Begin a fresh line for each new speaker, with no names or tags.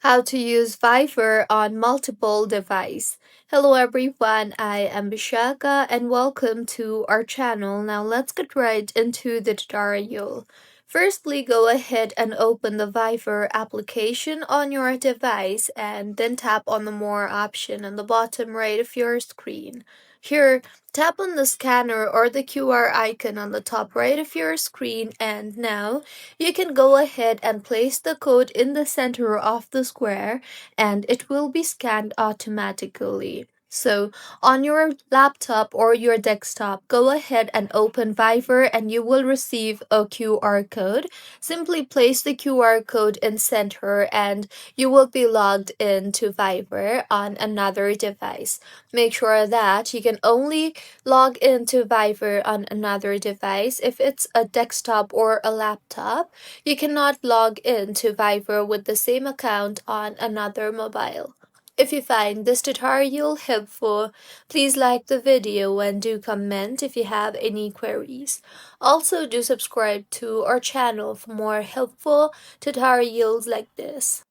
how to use Viber on multiple devices. Hello everyone, I am Bishaka and welcome to our channel. Now let's get right into the tutorial. Firstly, go ahead and open the Viber application on your device and then tap on the More option on the bottom right of your screen. Here, tap on the scanner or the QR icon on the top right of your screen, and now you can go ahead and place the code in the center of the square and it will be scanned automatically. So, on your laptop or your desktop, go ahead and open Viber and you will receive a QR code. Simply place the QR code in center and you will be logged into Viber on another device. Make sure that you can only log into Viber on another device if it's a desktop or a laptop. You cannot log into Viber with the same account on another mobile. If you find this tutorial helpful, please like the video and do comment if you have any queries. Also, do subscribe to our channel for more helpful tutorials like this.